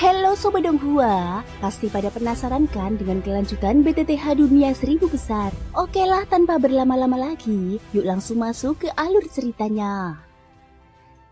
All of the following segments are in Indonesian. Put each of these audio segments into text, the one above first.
Halo Sobat Donghua, pasti pada penasaran kan dengan kelanjutan BTTH Dunia 1000 Besar? Oke lah, tanpa berlama-lama lagi, yuk langsung masuk ke alur ceritanya.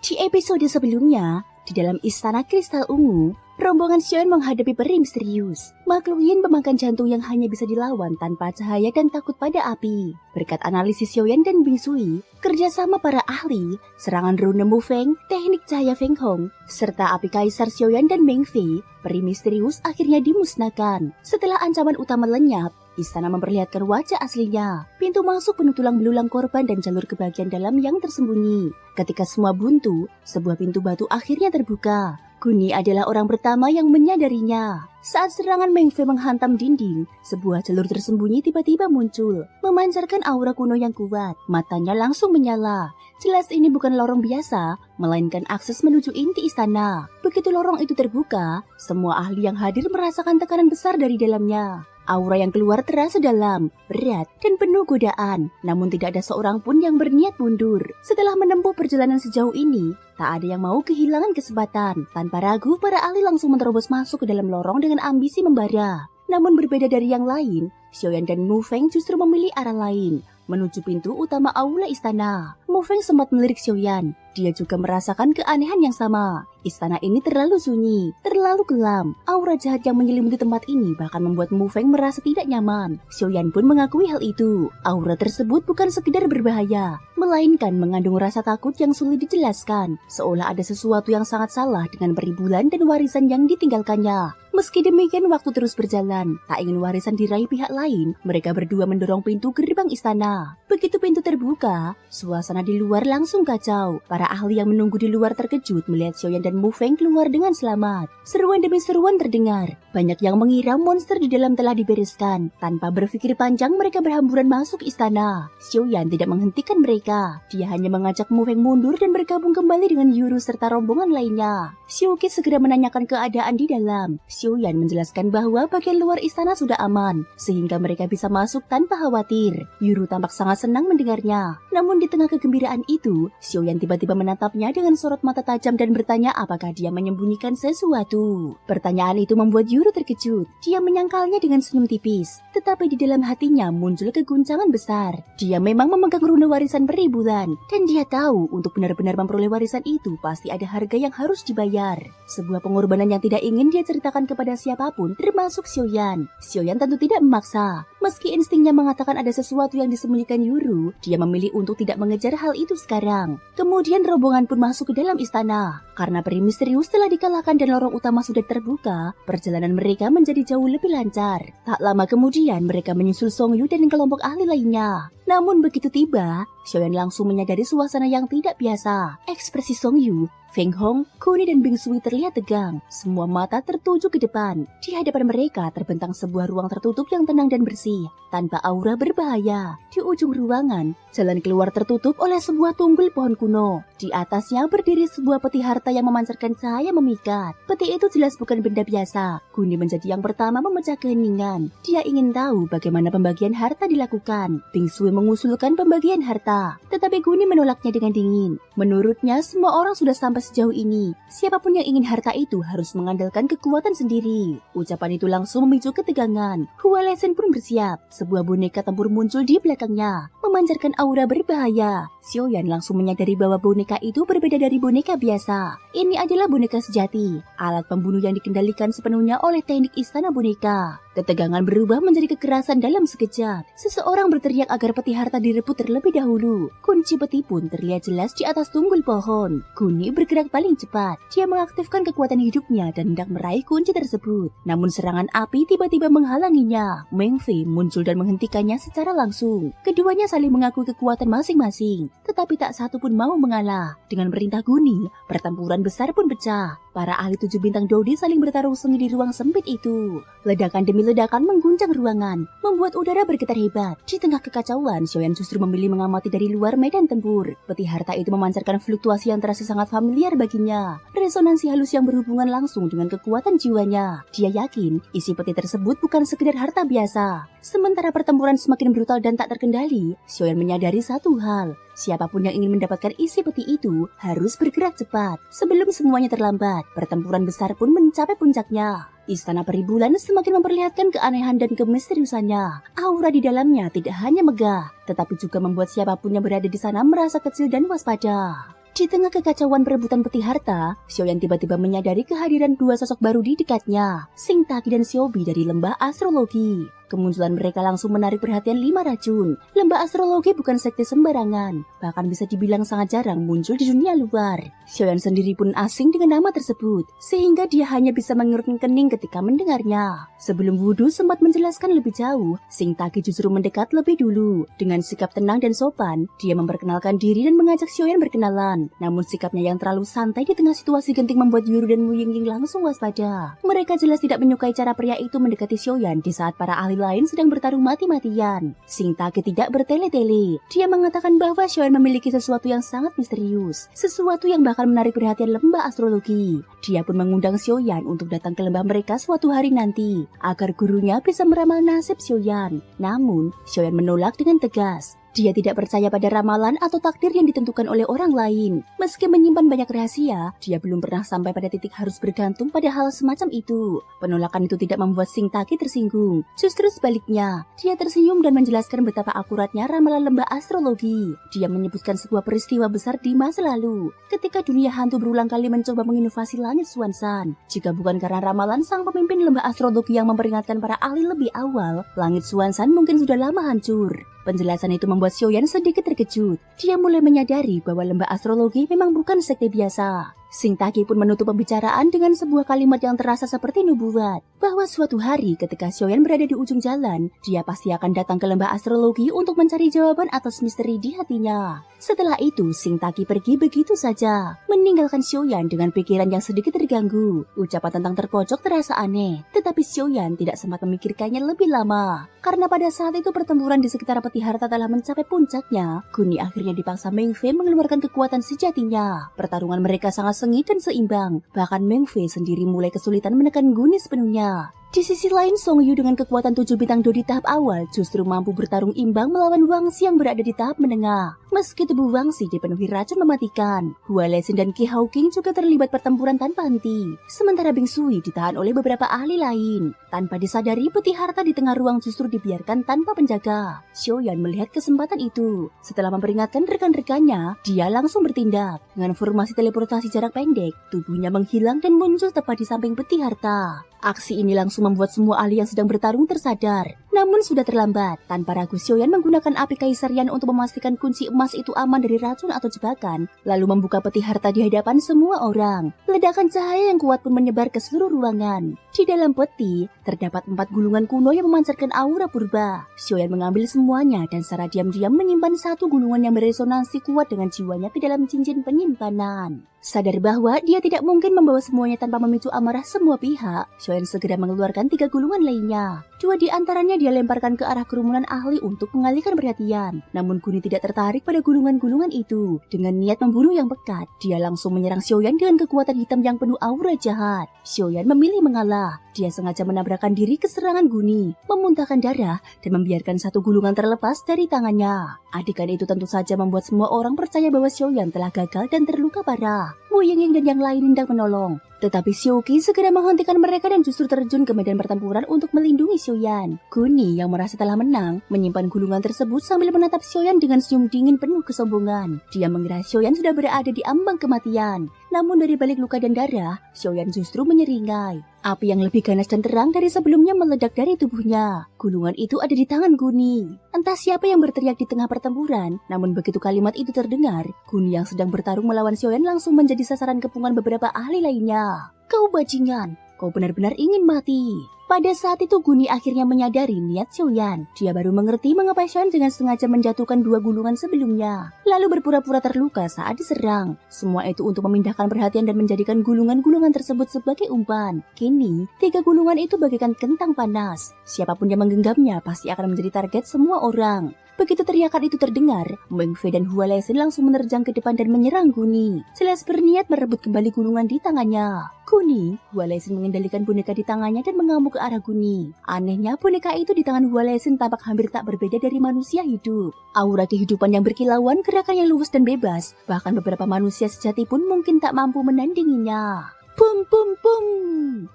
Di episode sebelumnya, di dalam Istana Kristal Ungu, rombongan Xion menghadapi peri misterius. Makhluk yin pemakan jantung yang hanya bisa dilawan tanpa cahaya dan takut pada api. Berkat analisis Xiaoyan dan Bing Sui, kerjasama para ahli, serangan rune Mu Feng, teknik cahaya Feng Hong, serta api kaisar Xiaoyan dan Meng Fei, peri misterius akhirnya dimusnahkan. Setelah ancaman utama lenyap, istana memperlihatkan wajah aslinya. Pintu masuk penuh tulang belulang korban dan jalur ke bagian dalam yang tersembunyi. Ketika semua buntu, sebuah pintu batu akhirnya terbuka. Guni adalah orang pertama yang menyadarinya. Saat serangan Meng Fei menghantam dinding, sebuah jalur tersembunyi tiba-tiba muncul, memancarkan aura kuno yang kuat. Matanya langsung menyala. Jelas ini bukan lorong biasa, melainkan akses menuju inti istana. Begitu lorong itu terbuka, semua ahli yang hadir merasakan tekanan besar dari dalamnya. Aura yang keluar terasa dalam, berat, dan penuh godaan. Namun tidak ada seorang pun yang berniat mundur. Setelah menempuh perjalanan sejauh ini, tak ada yang mau kehilangan kesempatan. Tanpa ragu, para ahli langsung menerobos masuk ke dalam lorong dengan ambisi membara. Namun berbeda dari yang lain, Xiaoyan dan Mu Feng justru memilih arah lain, menuju pintu utama aula istana. Mu Feng sempat melirik Xiaoyan. Dia juga merasakan keanehan yang sama. Istana ini terlalu sunyi, terlalu kelam. Aura jahat yang menyelimuti tempat ini bahkan membuat Mu Feng merasa tidak nyaman. Xiaoyan pun mengakui hal itu. Aura tersebut bukan sekedar berbahaya, melainkan mengandung rasa takut yang sulit dijelaskan. Seolah ada sesuatu yang sangat salah dengan peri bulan dan warisan yang ditinggalkannya. Meski demikian, waktu terus berjalan. Tak ingin warisan diraih pihak lain, mereka berdua mendorong pintu gerbang istana. Begitu pintu terbuka, suasana di luar langsung kacau. Para ahli yang menunggu di luar terkejut melihat Xiaoyan dan Mu Feng keluar dengan selamat. Seruan demi seruan terdengar. Banyak yang mengira monster di dalam telah dibereskan. Tanpa berpikir panjang, mereka berhamburan masuk istana. Xiaoyan tidak menghentikan mereka. Dia hanya mengajak Mu Feng mundur dan bergabung kembali dengan Yuru serta rombongan lainnya. Xiaoqi segera menanyakan keadaan di dalam. Xiaoyan menjelaskan bahwa bagian luar istana sudah aman, sehingga mereka bisa masuk tanpa khawatir. Yuru tampak sangat senang mendengarnya. Namun di tengah kegembiraan itu, Xiaoyan tiba-tiba menatapnya dengan sorot mata tajam dan bertanya apakah dia menyembunyikan sesuatu. Pertanyaan itu membuat Yuru terkejut. Dia menyangkalnya dengan senyum tipis, tetapi di dalam hatinya muncul keguncangan besar. Dia memang memegang rune warisan peri bulan, dan dia tahu untuk benar-benar memperoleh warisan itu pasti ada harga yang harus dibayar. Sebuah pengorbanan yang tidak ingin dia ceritakan kepada siapapun, termasuk Xiaoyan. Xiaoyan tentu tidak memaksa. Meski instingnya mengatakan ada sesuatu yang disembunyikan Yuru, dia memilih untuk tidak mengejar hal itu sekarang. Kemudian rombongan pun masuk ke dalam istana. Karena peri misterius telah dikalahkan dan lorong utama sudah terbuka, perjalanan mereka menjadi jauh lebih lancar. Tak lama kemudian mereka menyusul Song Yu dan kelompok ahli lainnya. Namun begitu tiba, Xiaoyan langsung menyadari suasana yang tidak biasa. Ekspresi Song Yu, Feng Hong, Kuni dan Bing Sui terlihat tegang. Semua mata tertuju ke depan. Di hadapan mereka terbentang sebuah ruang tertutup yang tenang dan bersih, tanpa aura berbahaya. Di ujung ruangan, jalan keluar tertutup oleh sebuah tunggul pohon kuno. Di atasnya berdiri sebuah peti harta yang memancarkan cahaya memikat. Peti itu jelas bukan benda biasa. Kuni menjadi yang pertama memecah keheningan. Dia ingin tahu bagaimana pembagian harta dilakukan. Bing Sui mengusulkan pembagian harta, tetapi Kuni menolaknya dengan dingin. Menurutnya, semua orang sudah sampai sejauh ini. Siapapun yang ingin harta itu harus mengandalkan kekuatan sendiri. Ucapan itu langsung memicu ketegangan. Hua Lesen pun bersiap. Sebuah boneka tempur muncul di belakangnya, memancarkan aura berbahaya. Xiaoyan langsung menyadari bahwa boneka itu berbeda dari boneka biasa. Ini adalah boneka sejati, alat pembunuh yang dikendalikan sepenuhnya oleh teknik istana boneka. Ketegangan berubah menjadi kekerasan dalam sekejap. Seseorang berteriak agar peti harta direbut terlebih dahulu. Kunci peti pun terlihat jelas di atas tunggul pohon. Kuni bergerak paling cepat. Dia mengaktifkan kekuatan hidupnya dan hendak meraih kunci tersebut. Namun serangan api tiba-tiba menghalanginya. Meng Fei muncul dan menghentikannya secara langsung. Keduanya saling mengakui kekuatan masing-masing, tetapi tak satu pun mau mengalah. Dengan perintah Kuni, pertempuran besar pun pecah. Para ahli 7 bintang Dodi saling bertarung sengit di ruang sempit itu. Ledakan demi ledakan mengguncang ruangan, membuat udara bergetar hebat. Di tengah kekacauan, Xiaoyan justru memilih mengamati dari luar medan tempur. Peti harta itu memancarkan fluktuasi yang terasa sangat familiar baginya. Resonansi halus yang berhubungan langsung dengan kekuatan jiwanya. Dia yakin isi peti tersebut bukan sekedar harta biasa. Sementara pertempuran semakin brutal dan tak terkendali, Xiaoyan menyadari satu hal. Siapapun yang ingin mendapatkan isi peti itu harus bergerak cepat. Sebelum semuanya terlambat, pertempuran besar pun mencapai puncaknya. Istana Peribulan semakin memperlihatkan keanehan dan kemisteriusannya. Aura di dalamnya tidak hanya megah, tetapi juga membuat siapapun yang berada di sana merasa kecil dan waspada. Di tengah kekacauan perebutan peti harta, Xiaoyan tiba-tiba menyadari kehadiran dua sosok baru di dekatnya, Xing Taqi dan Xiaobi dari lembah astrologi. Kemunculan mereka langsung menarik perhatian 5 racun. Lembah astrologi bukan sekte sembarangan, bahkan bisa dibilang sangat jarang muncul di dunia luar. Xiaoyan sendiri pun asing dengan nama tersebut, sehingga dia hanya bisa mengerutkan kening ketika mendengarnya. Sebelum Wudu sempat menjelaskan lebih jauh, Xing Taqi justru mendekat lebih dulu. Dengan sikap tenang dan sopan, dia memperkenalkan diri dan mengajak Xiaoyan berkenalan. Namun sikapnya yang terlalu santai di tengah situasi genting membuat Yuru dan Wu Yingying langsung waspada. Mereka jelas tidak menyukai cara pria itu mendekati Xiaoyan di saat para ahli lain sedang bertarung mati-matian. Xing Taqi tidak bertele-tele. Dia mengatakan bahwa Xiaoyan memiliki sesuatu yang sangat misterius, sesuatu yang bakal menarik perhatian lembah astrologi. Dia pun mengundang Xiaoyan untuk datang ke lembah mereka suatu hari nanti, agar gurunya bisa meramal nasib Xiaoyan. Namun, Xiaoyan menolak dengan tegas. Dia tidak percaya pada ramalan atau takdir yang ditentukan oleh orang lain. Meski menyimpan banyak rahasia, dia belum pernah sampai pada titik harus bergantung pada hal semacam itu. Penolakan itu tidak membuat Xing Taqi tersinggung. Justru sebaliknya, dia tersenyum dan menjelaskan betapa akuratnya ramalan lembah astrologi. Dia menyebutkan sebuah peristiwa besar di masa lalu, ketika dunia hantu berulang kali mencoba menginovasi langit Xuanzan. Jika bukan karena ramalan sang pemimpin lembah astrologi yang memperingatkan para ahli lebih awal, langit Xuanzan mungkin sudah lama hancur. Penjelasan itu membuat Xiaoyan sedikit terkejut. Dia mulai menyadari bahwa lembah astrologi memang bukan sekte biasa. Xing Taqi pun menutup pembicaraan dengan sebuah kalimat yang terasa seperti nubuat, bahwa suatu hari ketika Xiaoyan berada di ujung jalan, dia pasti akan datang ke lembah astrologi untuk mencari jawaban atas misteri di hatinya. Setelah itu, Xing Taqi pergi begitu saja, meninggalkan Xiaoyan dengan pikiran yang sedikit terganggu. Ucapan tentang terpojok terasa aneh, tetapi Xiaoyan tidak sempat memikirkannya lebih lama. Karena pada saat itu pertempuran di sekitar peti harta telah mencapai puncaknya, Guni akhirnya dipaksa Meng Fei mengeluarkan kekuatan sejatinya. Pertarungan mereka sangat sengit dan seimbang, bahkan Meng Fei sendiri mulai kesulitan menekan Guni sepenuhnya. Di sisi lain, Song Yu dengan kekuatan 7 bintang Do di tahap awal justru mampu bertarung imbang melawan Wang Xi yang berada di tahap menengah. Meski tubuh Wang Xi dipenuhi racun mematikan, Hua Leixin dan Qi Haoqing juga terlibat pertempuran tanpa henti. Sementara Bing Sui ditahan oleh beberapa ahli lain. Tanpa disadari, peti harta di tengah ruang justru dibiarkan tanpa penjaga. Xiaoyan melihat kesempatan itu. Setelah memperingatkan rekan-rekannya, dia langsung bertindak. Dengan formasi teleportasi jarak pendek, tubuhnya menghilang dan muncul tepat di samping peti harta. Aksi ini langsung membuat semua ahli yang sedang bertarung tersadar. Namun sudah terlambat. Tanpa ragu, Xiaoyan menggunakan api kaisarian untuk memastikan kunci emas itu aman dari racun atau jebakan, lalu membuka peti harta di hadapan semua orang. Ledakan cahaya yang kuat pun menyebar ke seluruh ruangan. Di dalam peti, terdapat 4 gulungan kuno yang memancarkan aura purba. Xiaoyan mengambil semuanya dan secara diam-diam menyimpan 1 gulungan yang beresonansi kuat dengan jiwanya ke dalam cincin penyimpanan. Sadar bahwa dia tidak mungkin membawa semuanya tanpa memicu amarah semua pihak, Xiaoyan segera mengeluarkan 3 gulungan lainnya. 2 di antaranya dia lemparkan ke arah kerumunan ahli untuk mengalihkan perhatian. Namun Guni tidak tertarik pada gulungan-gulungan itu. Dengan niat membunuh yang pekat, dia langsung menyerang Xiaoyan dengan kekuatan hitam yang penuh aura jahat. Xiaoyan memilih mengalah. Dia sengaja menabrakkan diri ke serangan Guni, memuntahkan darah, dan membiarkan 1 gulungan terlepas dari tangannya. Adegan itu tentu saja membuat semua orang percaya bahwa Xiaoyan telah gagal dan terluka parah. Wu Yingying dan yang lain hendak menolong. Tetapi Xiaoqi segera menghentikan mereka dan justru terjun ke medan pertempuran untuk melindungi Xiaoyan. Guni yang merasa telah menang, menyimpan gulungan tersebut sambil menatap Xiaoyan dengan senyum dingin penuh kesombongan. Dia mengira Xiaoyan sudah berada di ambang kematian. Namun dari balik luka dan darah, Xiaoyan justru menyeringai. Api yang lebih ganas dan terang dari sebelumnya meledak dari tubuhnya. Gulungan itu ada di tangan Guni. Entah siapa yang berteriak di tengah pertempuran, namun begitu kalimat itu terdengar, Guni yang sedang bertarung melawan Xiaoyan langsung menjadi sasaran kepungan beberapa ahli lainnya. Kau bajingan, kau benar-benar ingin mati. Pada saat itu Guni akhirnya menyadari niat Xiaoyan. Dia baru mengerti mengapa Xiaoyan dengan sengaja menjatuhkan 2 gulungan sebelumnya, lalu berpura-pura terluka saat diserang. Semua itu untuk memindahkan perhatian dan menjadikan gulungan-gulungan tersebut sebagai umpan. Kini, 3 gulungan itu bagaikan kentang panas. Siapapun yang menggenggamnya pasti akan menjadi target semua orang. Begitu teriakan itu terdengar, Meng Fei dan Hua Lesen langsung menerjang ke depan dan menyerang Guni. Jelas berniat merebut kembali gulungan di tangannya. Guni, Hua Lesen mengendalikan boneka di tangannya dan mengamuk ke arah Guni. Anehnya, boneka itu di tangan Hua Lesen tampak hampir tak berbeda dari manusia hidup. Aura kehidupan yang berkilauan, gerakan yang luwes dan bebas, bahkan beberapa manusia sejati pun mungkin tak mampu menandinginya. Pum pum pum.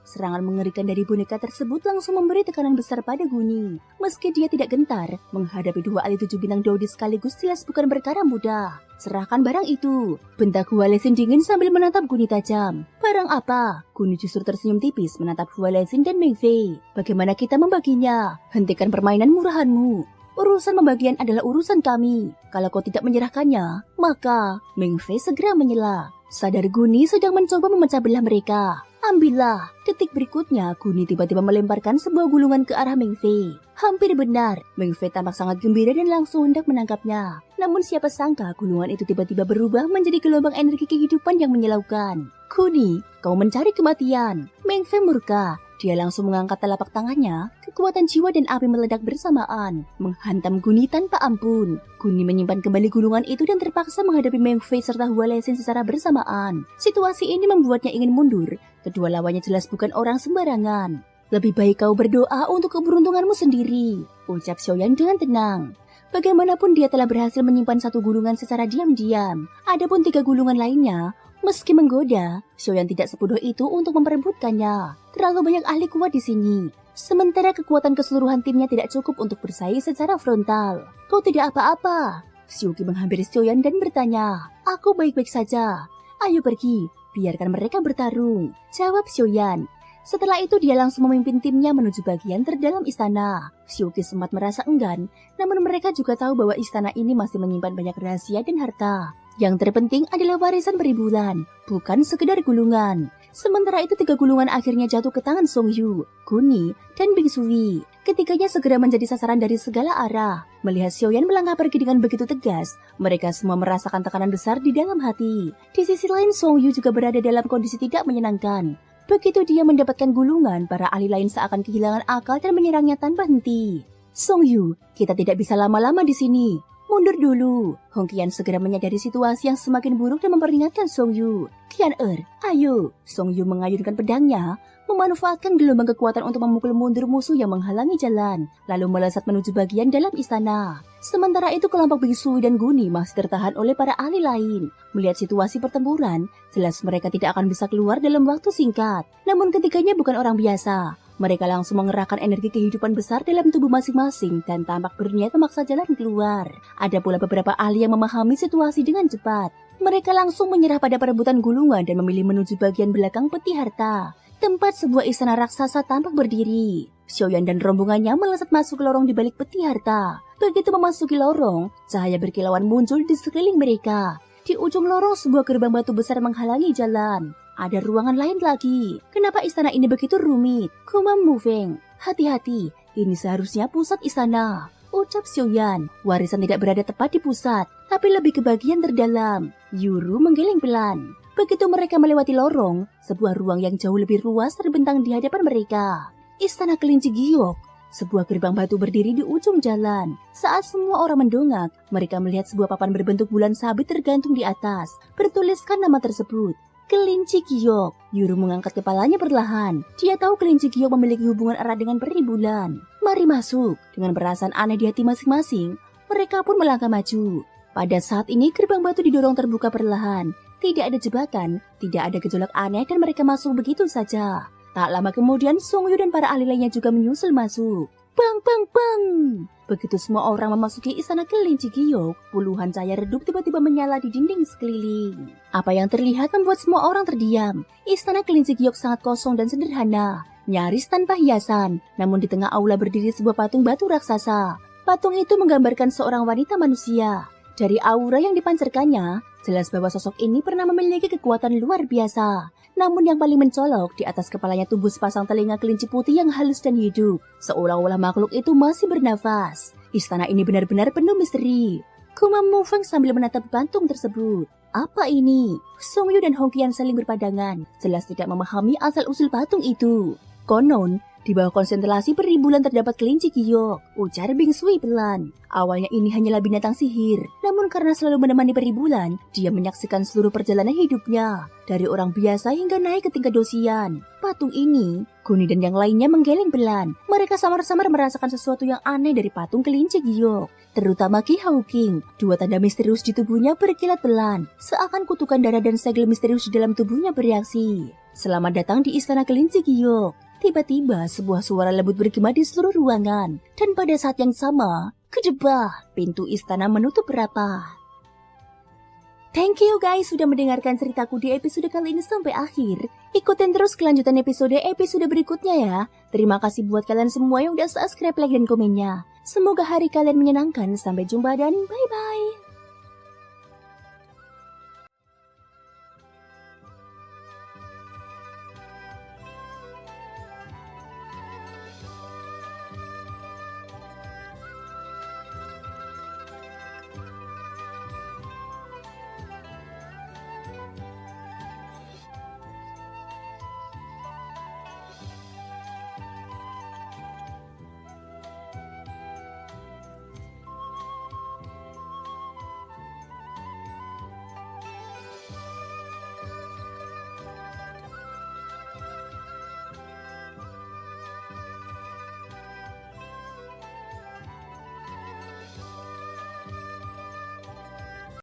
Serangan mengerikan dari boneka tersebut langsung memberi tekanan besar pada Guni. Meski dia tidak gentar, menghadapi dua ahli 7 bintang Dodi sekaligus jelas bukan perkara mudah. Serahkan barang itu, bentak Hua Lesen dingin sambil menatap Guni tajam. Barang apa? Guni justru tersenyum tipis menatap Hua Lesen dan Meng Fei. Bagaimana kita membaginya? Hentikan permainan murahanmu. Urusan pembagian adalah urusan kami. Kalau kau tidak menyerahkannya, maka Meng Fei segera menyela. Sadar Guni sedang mencoba memecah belah mereka. Ambillah. Detik berikutnya, Guni tiba-tiba melemparkan sebuah gulungan ke arah Meng Fei. Hampir benar, Meng Fei tampak sangat gembira dan langsung hendak menangkapnya. Namun siapa sangka gulungan itu tiba-tiba berubah menjadi gelombang energi kehidupan yang menyilaukan. Guni, kau mencari kematian. Meng Fei murka. Dia langsung mengangkat telapak tangannya, kekuatan jiwa dan api meledak bersamaan, menghantam Guni tanpa ampun. Guni menyimpan kembali gulungan itu dan terpaksa menghadapi Meng Fei serta Hua Lesen secara bersamaan. Situasi ini membuatnya ingin mundur, kedua lawannya jelas bukan orang sembarangan. Lebih baik kau berdoa untuk keberuntunganmu sendiri, ucap Xiaoyan dengan tenang. Bagaimanapun dia telah berhasil menyimpan satu gulungan secara diam-diam. Adapun 3 gulungan lainnya, meski menggoda, Xiaoyan tidak sebodoh itu untuk memperebutkannya. Terlalu banyak ahli kuat di sini. Sementara kekuatan keseluruhan timnya tidak cukup untuk bersaing secara frontal. Kau tidak apa-apa. Xiuqi menghampiri Xiaoyan dan bertanya, aku baik-baik saja. Ayo pergi, biarkan mereka bertarung, jawab Xiaoyan. Setelah itu dia langsung memimpin timnya menuju bagian terdalam istana. Xiuqi sempat merasa enggan, namun mereka juga tahu bahwa istana ini masih menyimpan banyak rahasia dan harta. Yang terpenting adalah warisan beribulan, bukan sekedar gulungan. Sementara itu 3 gulungan akhirnya jatuh ke tangan Song Yu, Guni, dan Bing Sui. Ketiganya segera menjadi sasaran dari segala arah. Melihat Xiaoyan melangkah pergi dengan begitu tegas, mereka semua merasakan tekanan besar di dalam hati. Di sisi lain Song Yu juga berada dalam kondisi tidak menyenangkan. Begitu dia mendapatkan gulungan, para ahli lain seakan kehilangan akal dan menyerangnya tanpa henti. Song Yu, kita tidak bisa lama-lama di sini. Mundur dulu. Hong Qian segera menyadari situasi yang semakin buruk dan memperingatkan Song Yu. Qian ayo. Song Yu mengayunkan pedangnya, memanfaatkan gelombang kekuatan untuk memukul mundur musuh yang menghalangi jalan, lalu melesat menuju bagian dalam istana. Sementara itu kelompok Bing Sui dan Guni masih tertahan oleh para ahli lain. Melihat situasi pertempuran, jelas mereka tidak akan bisa keluar dalam waktu singkat. Namun ketiganya bukan orang biasa. Mereka langsung mengerahkan energi kehidupan besar dalam tubuh masing-masing dan tampak berniat memaksa jalan keluar. Ada pula beberapa ahli yang memahami situasi dengan cepat. Mereka langsung menyerah pada perebutan gulungan dan memilih menuju bagian belakang peti harta, tempat sebuah istana raksasa tampak berdiri. Xiaoyan dan rombongannya melesat masuk ke lorong di balik peti harta. Begitu memasuki lorong, cahaya berkilauan muncul di sekeliling mereka. Di ujung lorong sebuah gerbang batu besar menghalangi jalan. Ada ruangan lain lagi. Kenapa istana ini begitu rumit? Kumam Mu Feng, hati-hati, ini seharusnya pusat istana, ucap Xiaoyan. Warisan tidak berada tepat di pusat, tapi lebih ke bagian terdalam. Yuru menggeleng pelan. Begitu mereka melewati lorong, sebuah ruang yang jauh lebih luas terbentang di hadapan mereka. Istana Kelinci Giok. Sebuah gerbang batu berdiri di ujung jalan. Saat semua orang mendongak, mereka melihat sebuah papan berbentuk bulan sabit tergantung di atas, bertuliskan nama tersebut, Kelinci Giok. Yuru mengangkat kepalanya perlahan. Dia tahu Kelinci Giok memiliki hubungan erat dengan peri bulan. Mari masuk. Dengan perasaan aneh di hati masing-masing, mereka pun melangkah maju. Pada saat ini gerbang batu didorong terbuka perlahan. Tidak ada jebakan, tidak ada gejolak aneh dan mereka masuk begitu saja. Tak lama kemudian Song Yu dan para ahli lainnya juga menyusul masuk. Bang bang bang. Begitu semua orang memasuki istana Kelinci Giok, puluhan cahaya redup tiba-tiba menyala di dinding sekeliling. Apa yang terlihat membuat semua orang terdiam. Istana Kelinci Giok sangat kosong dan sederhana, nyaris tanpa hiasan. Namun di tengah aula berdiri sebuah patung batu raksasa. Patung itu menggambarkan seorang wanita manusia. Dari aura yang dipancarkannya, jelas bahwa sosok ini pernah memiliki kekuatan luar biasa. Namun yang paling mencolok, di atas kepalanya tumbuh sepasang telinga kelinci putih yang halus dan hidup, seolah-olah makhluk itu masih bernafas. Istana ini benar-benar penuh misteri. Kumam Mu Feng sambil menatap patung tersebut. Apa ini? Song Yu dan Hong Qian saling berpandangan, jelas tidak memahami asal-usul patung itu. Konon, Di bawah konsentrasi peri bulan terdapat kelinci giok, ujar Bing Sui pelan. Awalnya ini hanyalah binatang sihir, namun karena selalu menemani peri bulan, dia menyaksikan seluruh perjalanan hidupnya. Dari orang biasa hingga naik ke tingkat dosian. Patung ini, Guni dan yang lainnya menggeleng pelan. Mereka samar-samar merasakan sesuatu yang aneh dari patung kelinci giok. Terutama Ki Hao King, dua tanda misterius di tubuhnya berkilat pelan. Seakan kutukan darah dan segel misterius di dalam tubuhnya bereaksi. Selamat datang di istana kelinci giok. Tiba-tiba sebuah suara lembut bergema di seluruh ruangan. Dan pada saat yang sama, kedebah, pintu istana menutup rapat. Thank you guys sudah mendengarkan ceritaku di episode kali ini sampai akhir. Ikutin terus kelanjutan episode berikutnya ya. Terima kasih buat kalian semua yang udah subscribe, like, dan komennya. Semoga hari kalian menyenangkan. Sampai jumpa dan bye-bye.